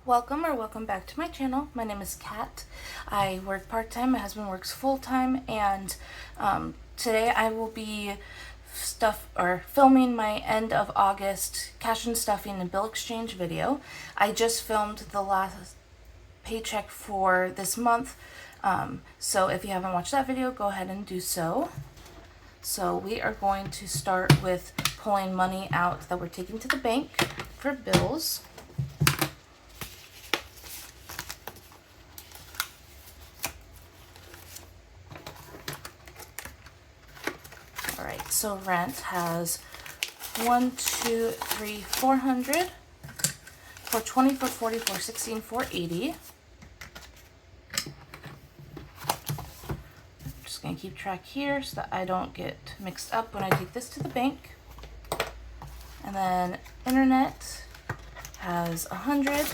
Welcome back to my channel. My name is Kat. I work part-time, my husband works full-time, and today I will be filming my end of August cash and stuffing and bill exchange video. I just filmed the last paycheck for this month, so if you haven't watched that video, go ahead and do so. So we are going to start with pulling money out that we're taking to the bank for bills. Alright, so rent has 1, 2, 3, 400, 420, 440, 416, 480. I'm just going to keep track here so that I don't get mixed up when I take this to the bank. And then internet has 100.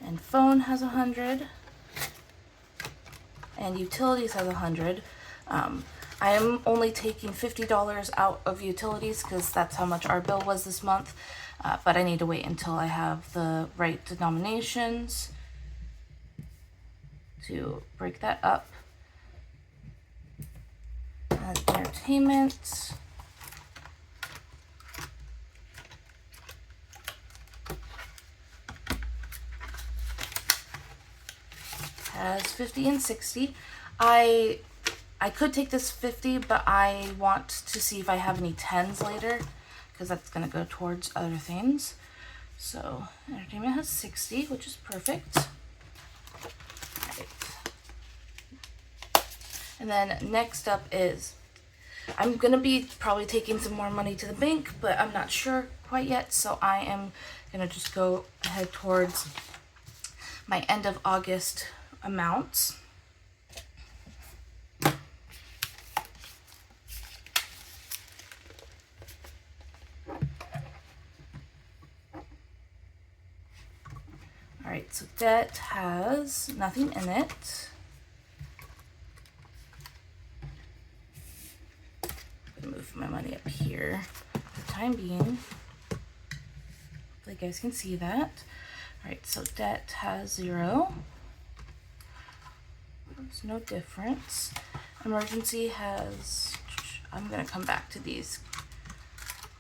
And phone has 100. And utilities has 100. I am only taking $50 out of utilities because that's how much our bill was this month, but I need to wait until I have the right denominations to break that up. And entertainment has 50 and 60. I could take this 50, but I want to see if I have any 10s later, because that's going to go towards other things. So entertainment has 60, which is perfect. Right. And then next up is, I'm going to be probably taking some more money to the bank, but I'm not sure quite yet, so I am going to just go ahead towards my end of August amounts. Alright, so debt has nothing in it. I'm going to move my money up here for the time being. Hopefully you guys can see that. Alright, so debt has 0. There's no difference. Emergency has, I'm going to come back to these.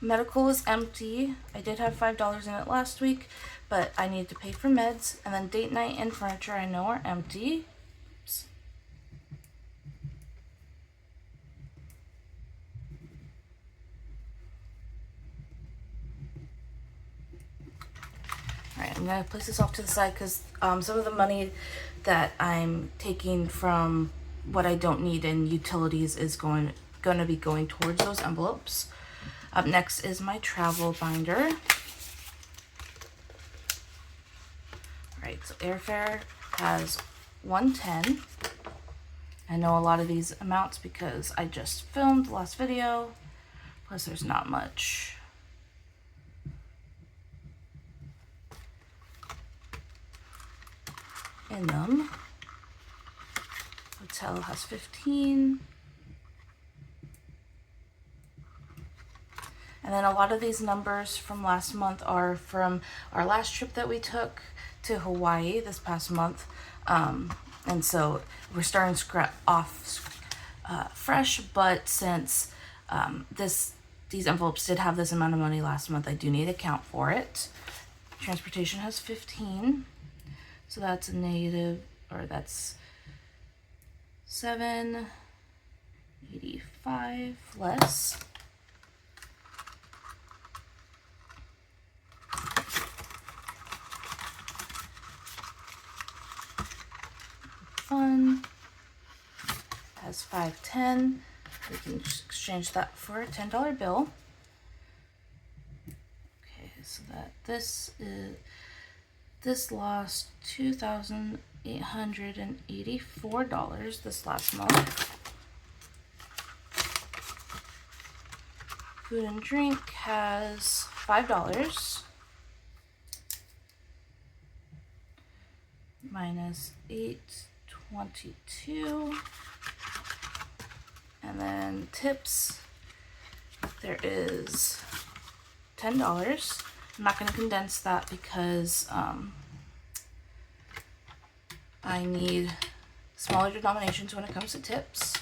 Medical is empty. I did have $5 in it last week, but I need to pay for meds. And then date night and furniture I know are empty. Oops. Alright, I'm going to place this off to the side because some of the money that I'm taking from what I don't need in utilities is going to be going towards those envelopes. Up next is my travel binder. Alright, so airfare has 110. I know a lot of these amounts because I just filmed the last video, plus there's not much. In them. Hotel has 15. And then a lot of these numbers from last month are from our last trip that we took to Hawaii this past month. And so we're starting to scrap off fresh, but since these envelopes did have this amount of money last month, I do need to account for it. Transportation has 15. So that's a negative, or that's 785 less. Fun has 510. We can exchange that for a $10 bill. Okay, so that this lost $2,884 this last month. Food and drink has $5 minus 822, and then tips, there is $10. I'm not going to condense that because I need smaller denominations when it comes to tips.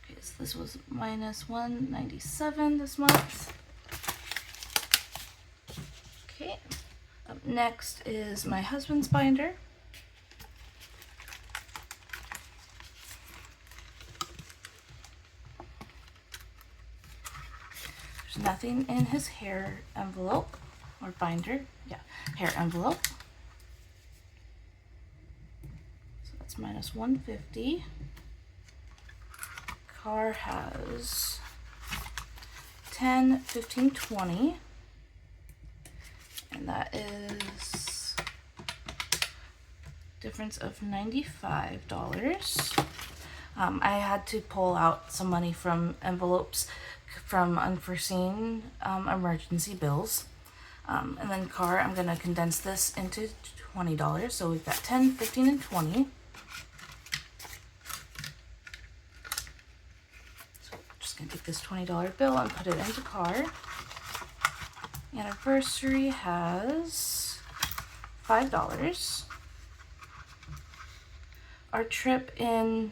Okay, so this was minus $197 this month. Okay, up next is my husband's binder. There's nothing in his hair envelope or binder. Yeah, hair envelope. So that's minus $150. Car has 10, 15, 20. And that is difference of $95. I had to pull out some money from envelopes from unforeseen emergency bills. And then car, I'm going to condense this into $20. So we've got 10, 15, and 20. So I'm just going to take this $20 bill and put it into car. Anniversary has $5. Our trip in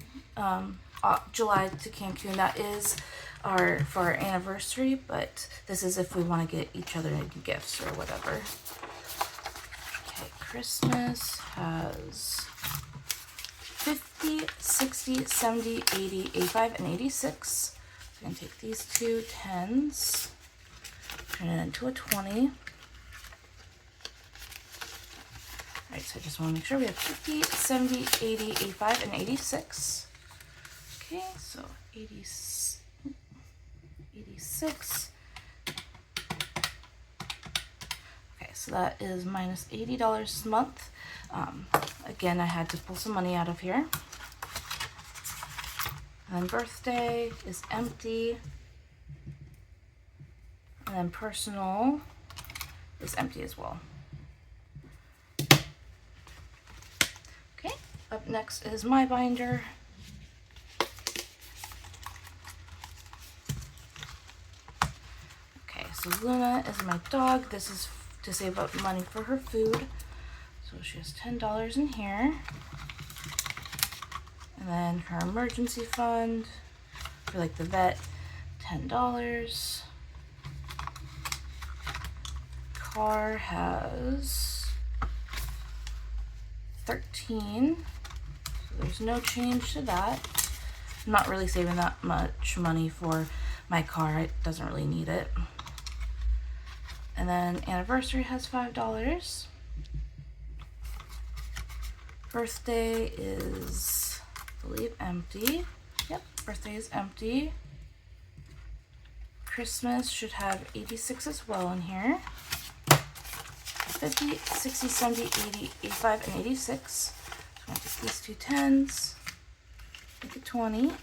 July to Cancun, that is for our anniversary, but this is if we want to get each other gifts or whatever. Okay, Christmas has 50, 60, 70, 80, 85, and 86. I'm going to take these two 10s, turn it into a 20. Alright, so I just want to make sure we have 50, 70, 80, 85, and 86. Okay, so 86. Okay, so that is minus $80 this month. Again, I had to pull some money out of here. And then birthday is empty. And then personal is empty as well. Okay, up next is my binder. Okay, so Luna is my dog. This is to save up money for her food. So she has $10 in here. And then her emergency fund for like the vet, $10. Car has 13. So there's no change to that. I'm not really saving that much money for my car. It doesn't really need it. And then anniversary has $5. Birthday is, I believe, empty. Yep, birthday is empty. Christmas should have 86 as well in here. 50, 60, 70, 80, 85, and 86. So I'm going to take these two 10s, make it 20. Okay,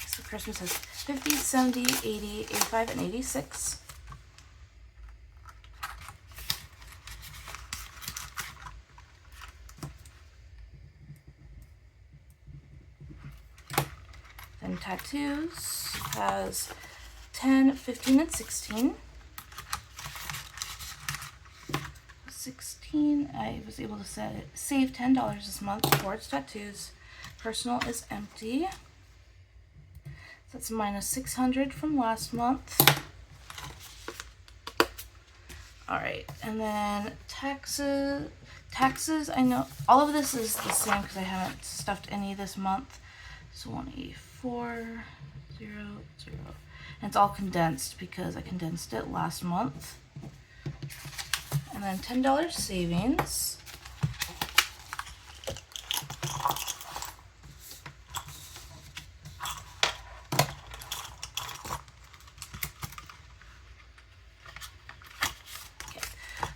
so Christmas has 50, 70, 80, 85, and 86. Then tattoos has 10, 15, and 16. 16, I was able to save $10 this month towards tattoos. Personal is empty. So that's minus $600 from last month. Alright, and then taxes, I know all of this is the same because I haven't stuffed any this month. So 184, 0, 0. And it's all condensed because I condensed it last month. And then $10 savings. Okay.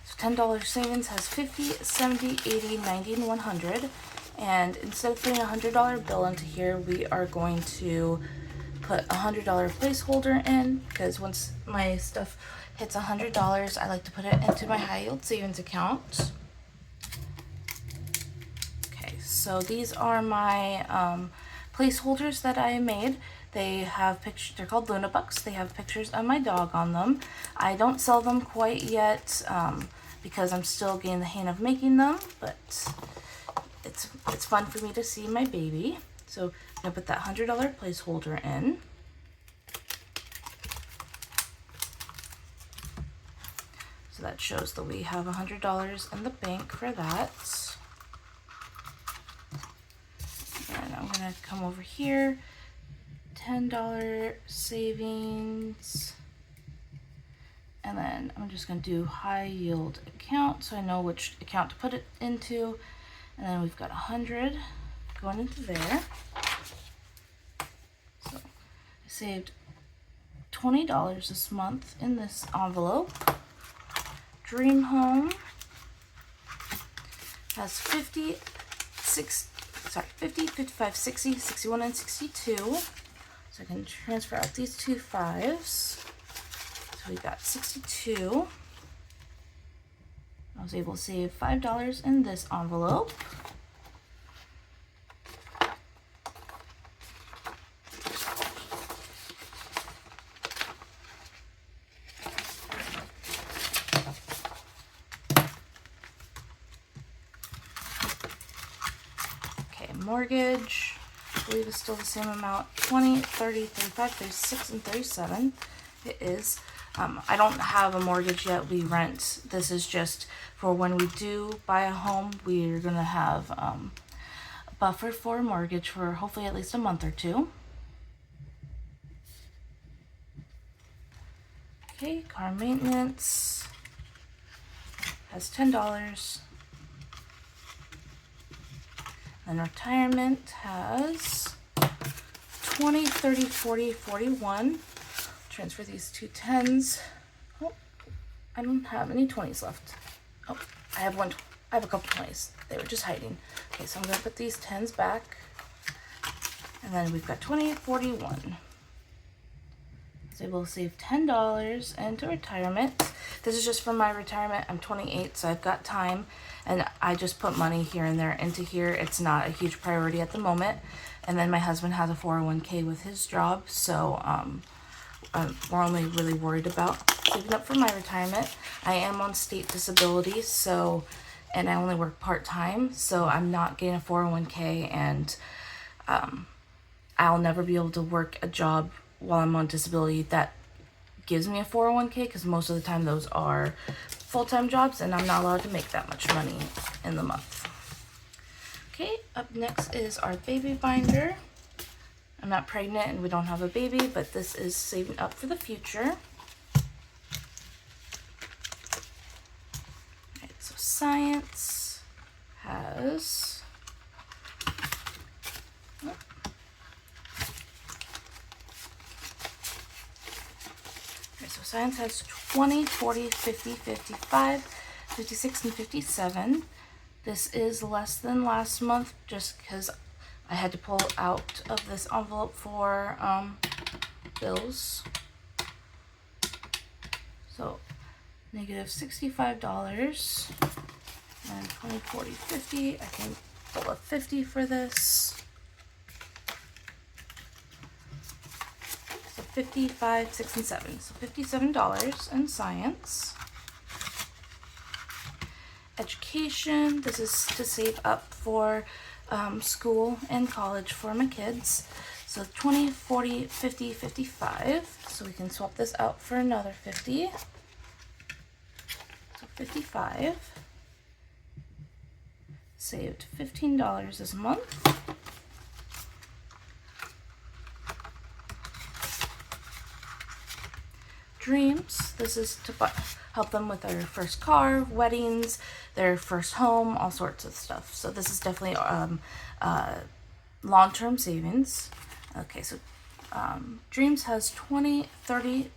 So $10 savings has 50, 70, 80, 90, and 100. And instead of putting a $100 bill into here, we are going to put a $100 placeholder in, because once my stuff hits $100, I like to put it into my high yield savings account. Okay, so these are my placeholders that I made. They have pictures, they're called Luna Bucks. They have pictures of my dog on them. I don't sell them quite yet because I'm still getting the hang of making them, but it's fun for me to see my baby. So I'm gonna put that $100 placeholder in. So that shows that we have $100 in the bank for that. And I'm gonna come over here, $10 savings. And then I'm just going to do high yield account so I know which account to put it into. And then we've got 100 going into there. So I saved $20 this month in this envelope. Dream Home has 50, 55, 60, 61, and 62. So I can transfer out these two fives. So we got 62. I was able to save $5 in this envelope. Okay, mortgage, I believe is still the same amount, 20, 30, 35, 36, and 37. It is. I don't have a mortgage yet. We rent. This is just for when we do buy a home. We're going to have a buffer for a mortgage for hopefully at least a month or two. Okay, car maintenance has $10. And retirement has 20, 30, 40, 41. Transfer these two 10s. Oh, I don't have any 20s left. Oh, I have one. I have a couple 20s. They were just hiding. Okay, so I'm going to put these 10s back. And then we've got 20, 41. I was able to save $10 into retirement. This is just for my retirement. I'm 28, so I've got time. And I just put money here and there into here. It's not a huge priority at the moment. And then my husband has a 401k with his job, so we're only really worried about saving up for my retirement. I am on state disability, so, and I only work part-time, so I'm not getting a 401k, and I'll never be able to work a job while I'm on disability that gives me a 401k, because most of the time those are full-time jobs, and I'm not allowed to make that much money in the month. Okay, up next is our baby binder. I'm not pregnant and we don't have a baby, but this is saving up for the future. Alright, so science has science has 20, 40, 50, 55, 56, and 57. This is less than last month just because I had to pull out of this envelope for bills. So negative $65 and 20, 40, 50. I can pull a 50 for this. So 55, 6, and 7. So $57 in science. Education, this is to save up for school and college for my kids. So 20, 40, 50, 55. So we can swap this out for another 50. So 55. Saved $15 this month. Dreams, this is to help them with their first car, weddings, their first home, all sorts of stuff. So this is definitely long-term savings. Okay, so Dreams has 20, 30,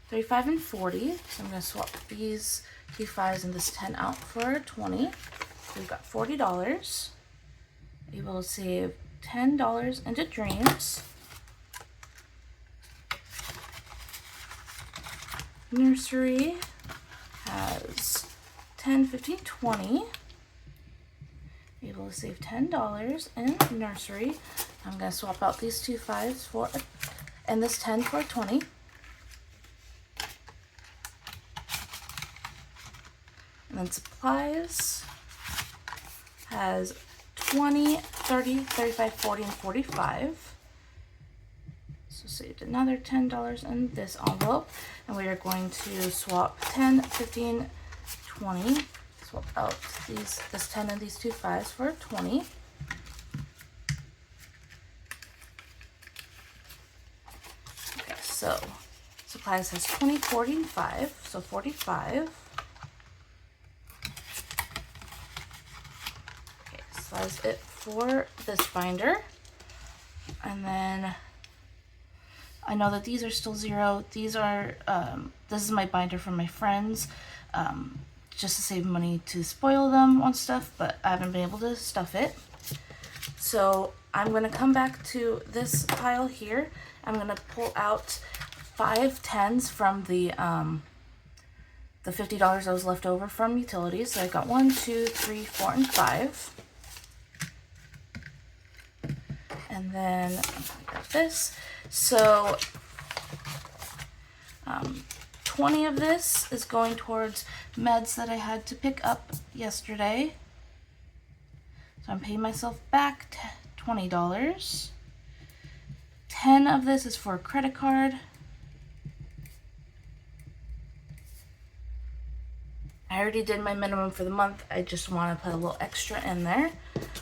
35, and 40. So I'm going to swap these two 5s and this 10 out for a 20. So we've got $40. Able to save $10 into Dreams. Nursery has 10, 15, 20. Able to save $10 in nursery. I'm going to swap out these two 5s for and this 10 for 20. And then supplies has 20, 30, 35, 40, and 45. So saved another $10 in this envelope. And we are going to swap 10, 15, 20. Swap out this 10 and these two 5s for 20. Okay, so supplies has 20, 40, and 5, so 45. Okay, so that's it for this binder. And then I know that these are still 0. These are, this is my binder from my friends, just to save money to spoil them on stuff, but I haven't been able to stuff it. So I'm going to come back to this pile here. I'm going to pull out 5 10s from the $50 that was left over from utilities. So I got 1, 2, 3, 4, and 5. And then I'm going to grab this. So 20 of this is going towards meds that I had to pick up yesterday. So I'm paying myself back $20. 10 of this is for a credit card. I already did my minimum for the month. I just want to put a little extra in there.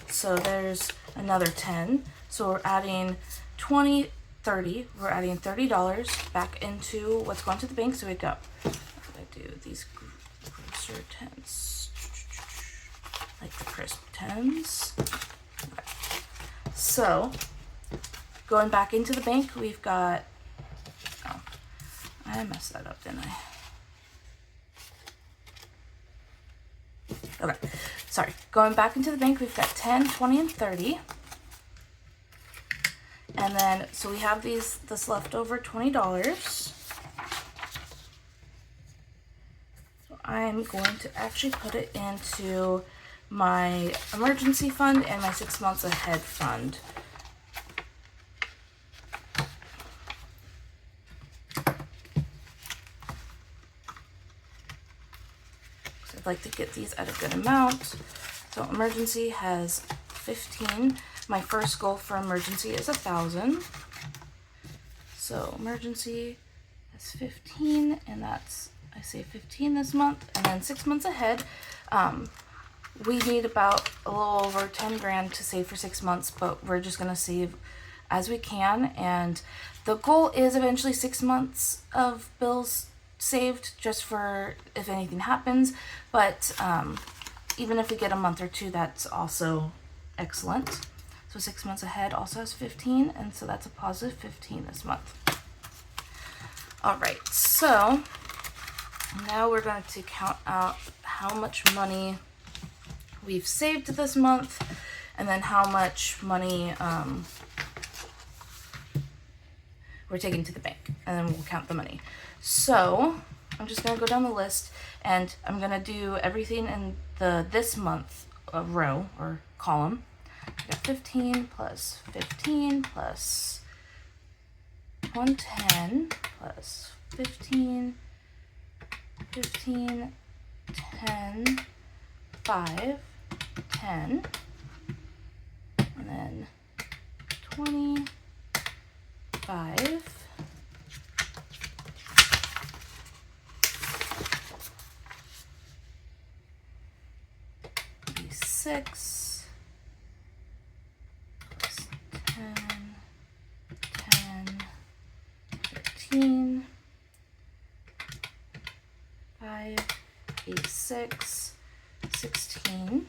So there's another 10. So we're adding 20, 30. We're adding $30 back into what's going to the bank. So we got, I do these grocer 10s, like the crisp 10s. Okay. So going back into the bank, we've got, oh, I messed that up, didn't I? Okay, sorry. Going back into the bank, we've got 10, 20, and 30. And then, so we have this leftover $20. So I'm going to actually put it into my emergency fund and my 6 months ahead fund. So I'd like to get these at a good amount. So emergency has 15. My first goal for emergency is 1,000. So emergency has 15, and that's, I say 15 this month. And then 6 months ahead, we need about a little over 10 grand to save for 6 months, but we're just gonna save as we can. And the goal is eventually 6 months of bills saved, just for if anything happens. But even if we get a month or two, that's also excellent. So 6 months ahead also has 15, and so that's a positive 15 this month. All right, so now we're going to count out how much money we've saved this month, and then how much money we're taking to the bank, and then we'll count the money. So I'm just going to go down the list, and I'm going to do everything in the this month row or column. I got 15 plus 15 plus 110 plus 15, 15, 10, 5, 10, and then 25, 6, 13, 5, 86, 16,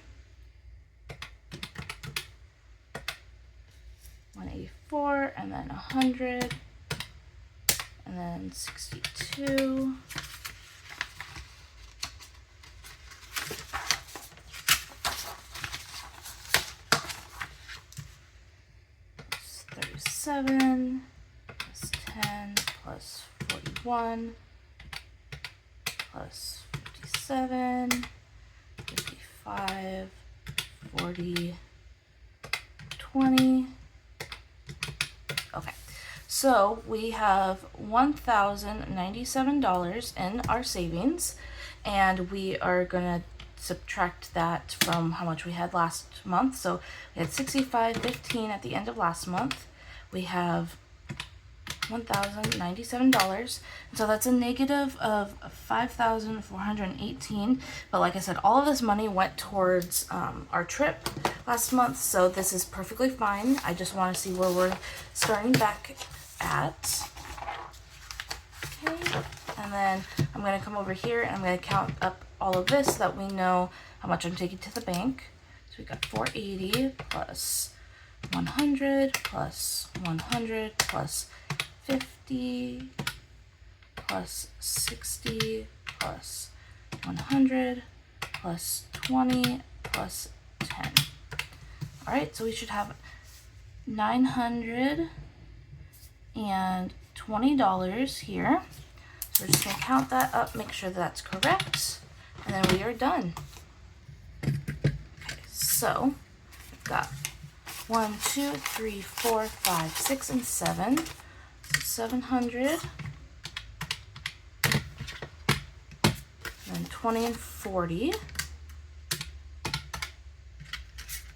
184, and then 100, and then 62, 37, plus 10, plus 41, plus 57, 55, 40, 20. Okay, So we have $1,097 in our savings, and we are gonna subtract that from how much we had last month. So we had $65.15 at the end of last month. We have $1,097, so that's a negative of $5,418. But like I said, all of this money went towards our trip last month, so this is perfectly fine. I just want to see where we're starting back at. Okay, and then I'm going to come over here and I'm going to count up all of this so that we know how much I'm taking to the bank. So we got 480 plus 100 plus 100 plus 50 plus 60 plus 100 plus 20 plus 10. All right, so we should have $920 here. So we're just gonna count that up, make sure that's correct, and then we are done. Okay, so we've got 1, 2, 3, 4, 5, 6, and 7. 700, and then 20 and 40,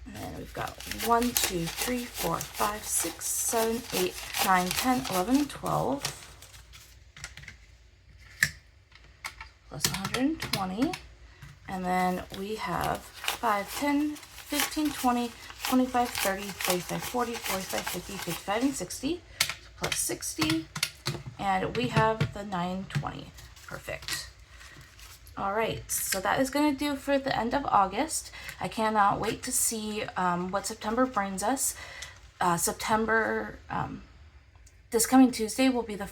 and then we've got 1, 2, 3, 4, 5, 6, 7, 8, 9, 10, 11, and 12, plus 120, and then we have 5, 10, 15, 20, 25, 30, 35, 40, 45, 50, 55, and 60. Plus 60, and we have the 920. Perfect. All right, so that is going to do for the end of August. I cannot wait to see what September brings us. This coming Tuesday will be the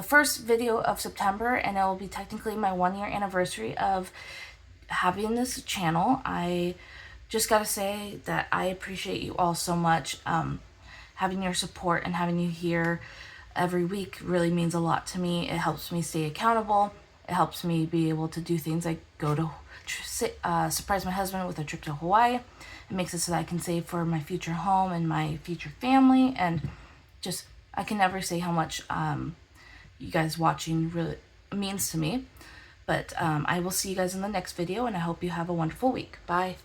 first video of September, and it will be technically my 1-year anniversary of having this channel. I just gotta say that I appreciate you all so much. Having your support and having you here every week really means a lot to me. It helps me stay accountable. It helps me be able to do things like go to surprise my husband with a trip to Hawaii. It makes it so that I can save for my future home and my future family. And just, I can never say how much you guys watching really means to me. But I will see you guys in the next video, and I hope you have a wonderful week. Bye.